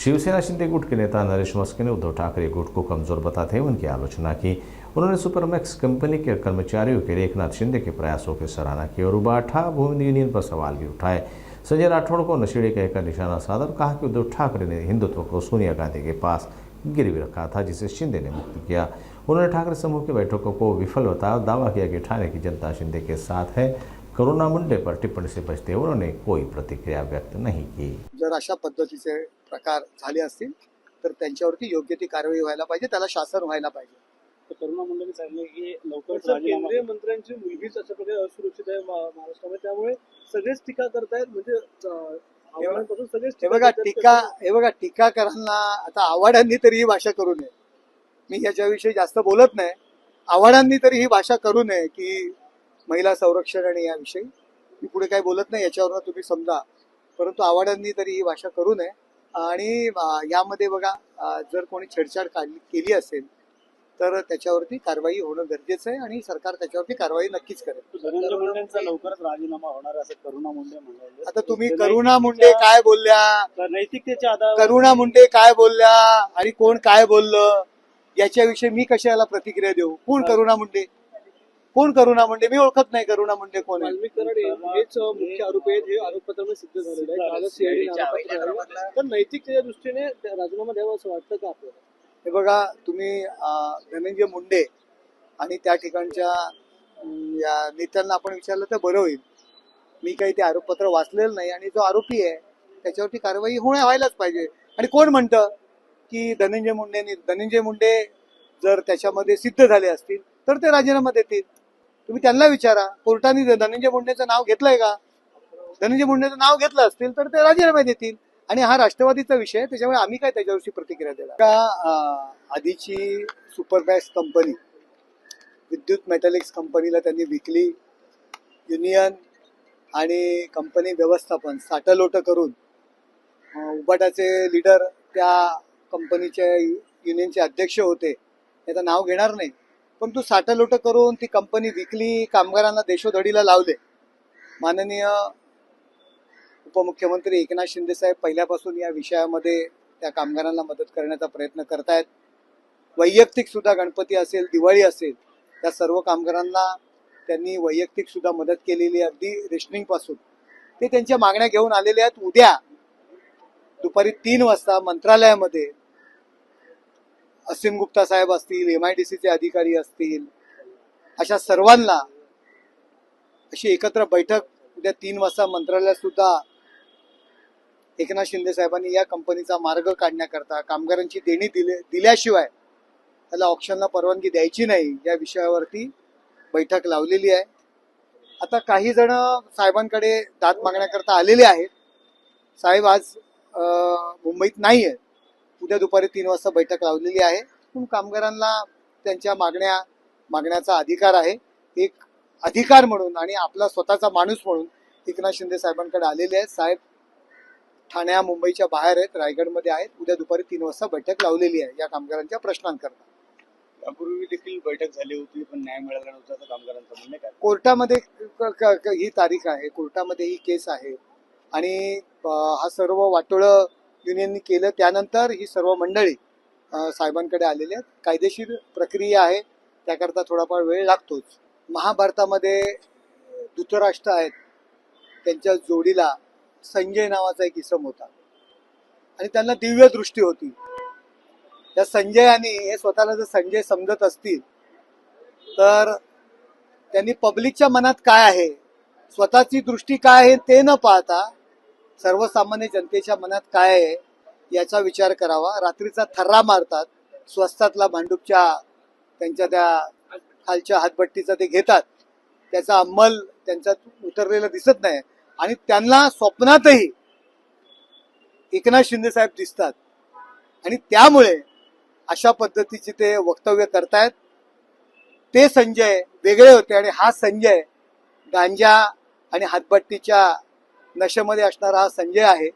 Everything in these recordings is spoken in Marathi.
शिवसेना शिंदे गुट के नेता नरेश मस्के ने उद्धव ठाकरे गुट को कमजोर बताते हुए उनकी आलोचना की। उन्होंने सुपरमैक्स कंपनी के कर्मचारियों के लिए एकनाथ शिंदे के प्रयासों की सराहना की और उबाठा भूमि यूनियन पर सवाल भी उठाए। संजय राठौड़ को नशेड़ी कहकर निशाना साधा और कहा कि उद्धव ठाकरे ने हिंदुत्व को सोनिया गांधी के पास गिरवी रखा था, जिसे शिंदे ने मुक्त किया। उन्होंने ठाकरे समूह की बैठकों को विफल बताया और दावा किया कि ठाणे की जनता शिंदे के साथ है। करुणा मुंडे पर टिप्पणी से बचते हुए उन्होंने कोई प्रतिक्रिया व्यक्त नहीं की। जर अशा पद्धतीचे प्रकार झाले असतील तर त्यांच्यावरती योग्य ती कारवाई व्हायला पाहिजे, त्याला शासन व्हायला पाहिजे. तर करुणा मुंडेंनी सांगितलं की लवकरच केंद्रीय मंत्र्यांची मुलगीच अशा प्रकारे असुरक्षित आहे महाराष्ट्रामध्ये, त्यामुळे सगळेच टीका करतायत. म्हणजे आव्हाडांपासून सगळेच हे बघा टीकाकारांना आता आव्हाडांनी तरी ही भाषा करू नये. मी याच्याविषयी जास्त बोलत नाही. आव्हाडांनी तरी ही भाषा करू नये की महिला संरक्षण आणि याविषयी मी पुढे काही बोलत नाही, याच्यावर तुम्ही समजा. परंतु आव्हाडांनी तरी ही भाषा करू नये. आणि यामध्ये बघा जर कोणी छेडछाड केली असेल तर त्याच्यावरती कारवाई होणं गरजेचं आहे आणि सरकार त्याच्यावरती कारवाई नक्कीच करेल. धनंजय मुंडेंचा लवकरच राजीनामा होणार असं करुणा मुंडे म्हणाले. आता तुम्ही करुणा मुंडे काय बोलल्या, नैतिकतेच्या आधारावर करुणा मुंडे काय बोलल्या आणि कोण काय बोललं याच्याविषयी मी कशाला प्रतिक्रिया देऊ? कोण करुणा मुंडे? कोण करुणा मुंडे? मी ओळखत नाही करुणा मुंडे कोण आहे. वाल्मिक कराड हेच मुख्य आरोपी आहेत, हे आरोपपत्रामध्ये सिद्ध झालेलं आहे. कालच सीआयडी तर नैतिकतेच्या दृष्टीने राजीनामा द्यावा असं वाटतं का आपल्याला? हे बघा तुम्ही धनंजय मुंडे आणि त्या ठिकाणच्या या नेत्यांना आपण विचारलं तर बरं होईल. मी काही ते आरोपपत्र वाचलेलं नाही आणि जो आरोपी आहे त्याच्यावरती कारवाई व्हायलाच पाहिजे. आणि कोण म्हणतं की धनंजय मुंडे जर त्याच्यामध्ये सिद्ध झाले असतील तर ते राजीनामा देतील? तुम्ही त्यांना विचारा. कोर्टाने धनंजय मुंडेचं नाव घेतलंय का? धनंजय मुंडेचं नाव घेतलं असतील तर ते राजीनामा देतील. आणि हा राष्ट्रवादीचा विषय आहे, त्याच्यामुळे आम्ही काय त्याच्यावरची प्रतिक्रिया देणार का? आधीची सुपरमॅक्स कंपनी विद्युत मेटॅलिक्स कंपनीला त्यांनी विकली. युनियन आणि कंपनी व्यवस्थापन साटलोट करून उबाटाचे लीडर त्या कंपनीचे युनियनचे अध्यक्ष होते, त्याचं नाव घेणार नाही, पण तू साटलोट करून ती कंपनी विकली, कामगारांना देशोधडीला लावले. माननीय उपमुख्यमंत्री एकनाथ शिंदे साहेब पहिल्यापासून या विषयामध्ये त्या कामगारांना मदत करण्याचा प्रयत्न करतायत. वैयक्तिक सुद्धा गणपती असेल, दिवाळी असेल, त्या सर्व कामगारांना त्यांनी वैयक्तिक सुद्धा मदत केलेली आहे, अगदी रेशनिंग पासून. ते त्यांच्या मागण्या घेऊन आलेले आहेत. उद्या दुपारी 3 वाजता मंत्रालयामध्ये असीम गुप्ता साहेब असतील, MIDCचे अधिकारी असतील, अशा सर्वांना अशी एकत्र बैठक उद्या 3 वाजता मंत्रालयात सुद्धा एकनाथ शिंदे साहेबांनी या कंपनीचा मार्ग काढण्याकरता कामगारांची देणी दिल्याशिवाय त्याला ऑक्शनला परवानगी द्यायची नाही या विषयावरती बैठक लावलेली आहे. आता काही जण साहेबांकडे दाद मागण्याकरता आलेले आहेत. साहेब आज मुंबईत नाही आहेत. उद्या दुपारी 3 वाजता बैठक लावलेली आहे. म्हणून कामगारांना त्यांच्या मागण्याचा अधिकार आहे. एक अधिकार म्हणून आणि आपला स्वतःचा माणूस म्हणून एकनाथ शिंदे साहेबांकडे आलेले आहेत. साहेब ठाण्या मुंबईच्या बाहेर आहेत, रायगडमध्ये आहेत. उद्या दुपारी 3 वाजता बैठक लावलेली आहे या कामगारांच्या प्रश्नांकरता. यापूर्वी देखील बैठक झाली होती पण न्याय मिळाला नव्हता, तर कामगारांचं म्हणणं काय? कोर्टामध्ये ही तारीख आहे, कोर्टामध्ये ही केस आहे आणि हा सर्व वाटोळं युनियननी केलं. त्यानंतर ही सर्व मंडळी साहेबांकडे आलेली आहेत. कायदेशीर प्रक्रिया आहे, त्याकरता थोडाफार वेळ लागतोच. महाभारतामध्ये धृतराष्ट्र आहेत, त्यांच्या जोडीला संजय नावाचा एक इसम होता आणि त्यांना दिव्य दृष्टी होती. त्या संजयाने हे स्वतःला जर संजय समजत असतील तर त्यांनी पब्लिकच्या मनात काय आहे, स्वतःची दृष्टी काय आहे ते न पाहता सर्वसामान्य जनतेच्या मनात काय आहे याचा विचार करावा. रात्रीचा थर्रा मारतात, स्वस्तातला भांडूपच्या त्यांच्या त्या खालच्या हातभट्टीचा ते घेतात, त्याचा अंमल त्यांच्यात उतरलेला दिसत नाही आणि त्यांना स्वप्नातही एकनाथ शिंदे साहेब दिसतात आणि त्यामुळे अशा पद्धतीचे ते वक्तव्य करतायत. ते संजय वेगळे होते आणि हा संजय गांजा आणि हातभट्टीच्या नशेमध्ये असणारा हा संजय आहे.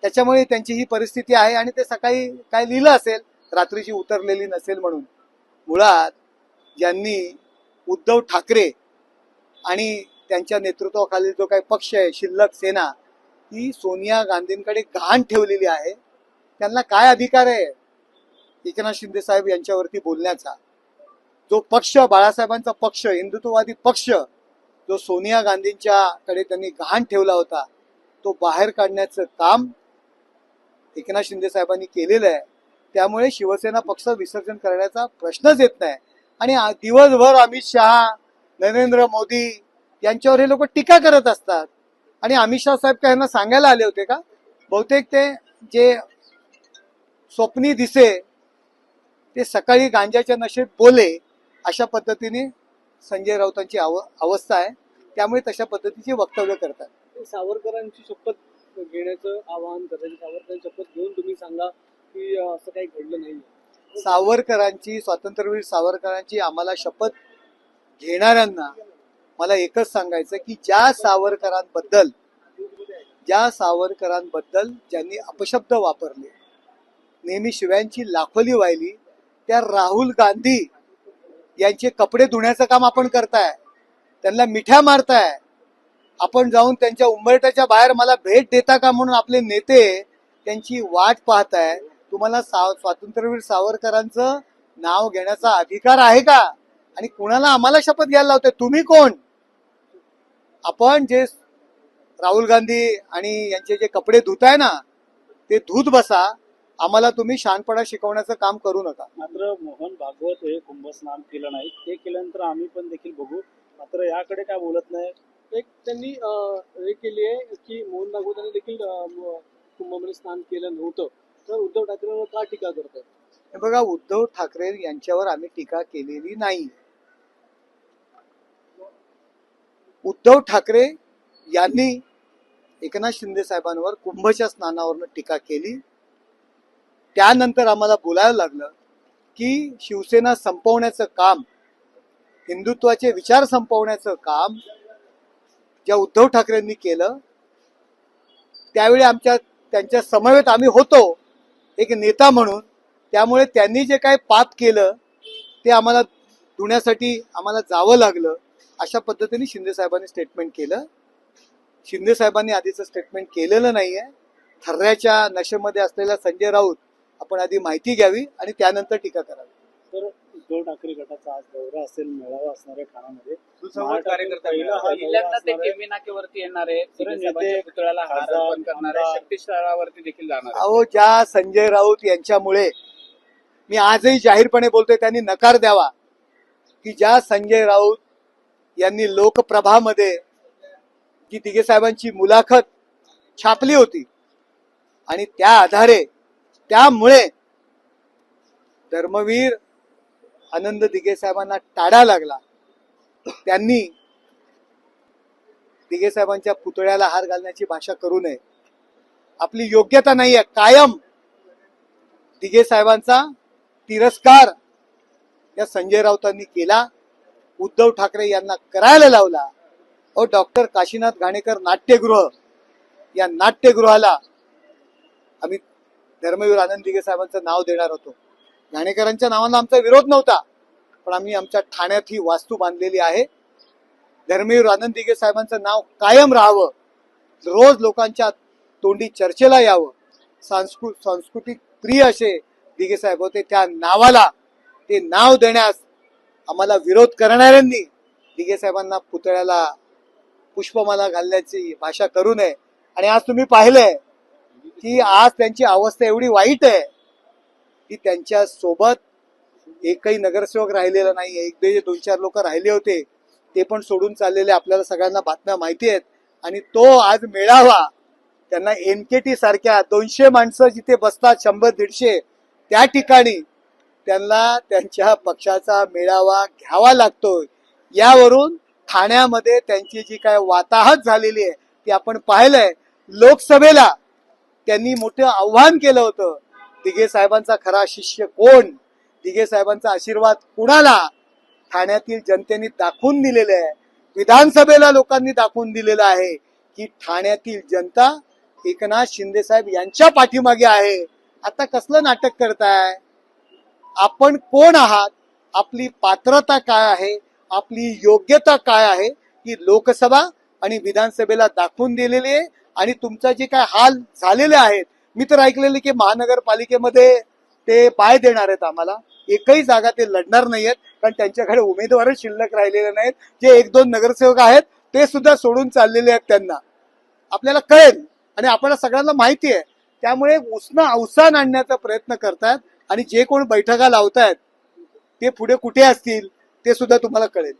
त्याच्यामुळे त्यांची ही परिस्थिती आहे आणि ते सकाळी काय लिहिलं असेल, रात्रीची उतरलेली नसेल म्हणून. मुळात ज्यांनी उद्धव ठाकरे आणि त्यांच्या नेतृत्वाखाली जो काही पक्ष आहे शिल्लक सेना, ही सोनिया गांधींकडे गहाण ठेवलेली आहे. त्यांना काय अधिकार आहे एकनाथ शिंदे साहेब यांच्यावरती बोलण्याचा? जो पक्ष, बाळासाहेबांचा पक्ष, हिंदुत्ववादी पक्ष, जो सोनिया गांधींच्या कडे त्यांनी गहाण ठेवला होता, तो बाहेर काढण्याचं काम एकनाथ शिंदे साहेबांनी केलेलं आहे. त्यामुळे शिवसेना पक्ष विसर्जन करण्याचा प्रश्नच येत नाही. आणि दिवसभर अमित शहा, नरेंद्र मोदी यांच्यावर हे लोक टीका करत असतात. आणि अमित शहा साहेब काय यांना सांगायला आले होते का? बहुतेक ते जे स्वप्नी दिसे ते सकाळी गांजाच्या नशेत बोले, अशा पद्धतीने संजय राऊतांची अवस्था आहे. त्यामुळे तशा पद्धतीची वक्तव्य करतात. सावरकरांची शपथ घेण्याचं आवाहन करतात. सावरकरांची शपथ घेऊन तुम्ही सांगा की असं काही घडलं नाही. सावरकरांची, स्वातंत्र्यवीर सावरकरांची आम्हाला शपथ घेणाऱ्यांना मला एकच सांगायचं की ज्या सावरकरांबद्दल ज्यांनी अपशब्द वापरले, नेहमी शिव्यांची लाखोली वाहिली, त्या राहुल गांधी यांचे कपडे धुण्याचं काम आपण करताय, त्यांना मिठ्या मारताय. आपण जाऊन त्यांच्या उंबरठ्याच्या बाहेर मला भेट देता का म्हणून आपले नेते त्यांची वाट पाहताय. तुम्हाला स्वातंत्र्यवीर सावरकरांचं नाव घेण्याचा अधिकार आहे का? आणि कुणाला आम्हाला शपथ घ्यायला लावते? तुम्ही कोण? आपण जे राहुल गांधी आणि यांचे जे कपडे धुताय ना, ते धुत बसा. आम्हाला तुम्ही शहाणपणा शिकवण्याचं काम करू नका. मात्र मोहन भागवत हे कुंभस्नान केलं नाही, ते केल्यानंतर आम्ही पण देखील बघू. मात्र याकडे काय बोलत नाही. एक त्यांनी हे केली आहे की मोहन भागवतांनी देखील कुंभमध्ये स्नान केलं नव्हतं, तर उद्धव ठाकरेंवर का टीका करतात? हे बघा, उद्धव ठाकरे यांच्यावर आम्ही टीका केलेली नाही. उद्धव ठाकरे यांनी एकनाथ शिंदे साहेबांवर कुंभच्या स्नानावरनं टीका केली. त्यानंतर आम्हाला बोलायला लागलं की शिवसेना संपवण्याचं काम, हिंदुत्वाचे विचार संपवण्याचं काम ज्या उद्धव ठाकरेंनी केलं, त्यावेळी त्यांच्या समवेत आम्ही होतो एक नेता म्हणून. त्यामुळे त्यांनी जे काही पाप केलं ते आम्हाला धुण्यासाठी आम्हाला जावं लागलं, अशा पद्धतीने शिंदे साहेबांनी स्टेटमेंट केलं. शिंदे साहेबांनी आधीचं स्टेटमेंट केलेलं नाहीये. थर्ऱ्याच्या नशेमध्ये असलेला संजय राऊत आपण आधी माहिती घ्यावी आणि त्यानंतर टीका करावी. तर उद्धव ठाकरे गटाचा आज दौरा असेल, मेळावा असणार आहे ठाण्यामध्ये. पहिल्यांदा ते केमी नाक्यावरती येणार आहे, साहेबांच्या पुतळ्याला हार अर्पण करणार आहे, शक्तीस्थळावरती देखील जाणार आहे. अहो, ज्या संजय राऊत यांच्यामुळे मी आजही जाहीरपणे बोलतोय, त्यांनी नकार द्यावा की ज्या संजय राऊत यांनी लोकप्रभामध्ये जी दिघे साहेबांची मुलाखत छापली होती आणि त्या आधारे, त्यामुळे धर्मवीर आनंद दिघे साहेबांना टाळा लागला. त्यांनी दिघे साहेबांच्या पुतळ्याला हार घालण्याची भाषा करू नये. आपली योग्यता नाहीये. कायम दिघे साहेबांचा तिरस्कार या संजय राऊतांनी केला, उद्धव ठाकरे यांना करायला लावला. अहो, डॉक्टर काशीनाथ घाणेकर नाट्यगृह, या नाट्यगृहाला आम्ही धर्मवीर आनंद दिघे साहेबांचं नाव देणार होतो. घाणेकरांच्या नावाला आमचा विरोध नव्हता, पण आम्ही आमच्या ठाण्यात ही वास्तू बांधलेली आहे. धर्मवीर आनंद दिघे साहेबांचं नाव कायम राहावं, रोज लोकांच्या तोंडी चर्चेला यावं. सांस्कृतिक प्रिय असे दिघे साहेब होते. त्या नावाला ते नाव देण्यास आम्हाला विरोध करणाऱ्यांनी दिघे साहेबांना पुतळ्याला पुष्पमाला घालण्याची भाषा करू नये. आणि आज तुम्ही पाहिलंय की आज त्यांची अवस्था एवढी वाईट आहे की त्यांच्या सोबत एकही नगरसेवक राहिलेला नाही. एक दोन चार लोक राहिले होते, ते पण सोडून चाललेले आपल्याला सगळ्यांना बातम्या माहिती आहेत. आणि तो आज मेळावा त्यांना NKT सारख्या 200 माणसं जिथे बसतात, 100-150, त्या ठिकाणी त्यांना त्यांच्या पक्षाचा मेळावा घ्यावा लागतोय. यावरून ठाण्यामध्ये त्यांची जी काय वाताहत झालेली आहे ती आपण पाहिलंय. लोकसभेला त्यांनी मोठं आव्हान केलं होतं, दिघे साहेबांचा खरा शिष्य कोण, दिघे साहेबांचा आशीर्वाद कुणाला. ठाण्यातील जनतेने दाखवून दिलेलं आहे, विधानसभेला लोकांनी दाखवून दिलेलं आहे की ठाण्यातील जनता एकनाथ शिंदे साहेब यांच्या पाठीमागे आहे. आता कसलं नाटक करताय? आपण कोण आहात, आपली पात्रता काय आहे, आपली योग्यता काय आहे, ही लोकसभा आणि विधानसभेला दाखवून दिलेली आहे. आणि तुमचा जे काय हाल झालेले आहेत, मी तर ऐकलेलं की महानगरपालिकेमध्ये ते पाय देणार आहेत आम्हाला. एकही जागा ते लढणार नाहीयेत, कारण त्यांच्याकडे उमेदवारच शिल्लक राहिलेले नाहीत. जे 1-2 नगरसेवक आहेत ते सुद्धा सोडून चाललेले आहेत. त्यांना आपल्याला कळेल आणि आपल्याला सगळ्यांना माहिती आहे. त्यामुळे अवसान आणण्याचा प्रयत्न करतायत आणि जे कोण बैठका लावतायत ते पुढे कुठे असतील ते सुद्धा तुम्हाला कळेल.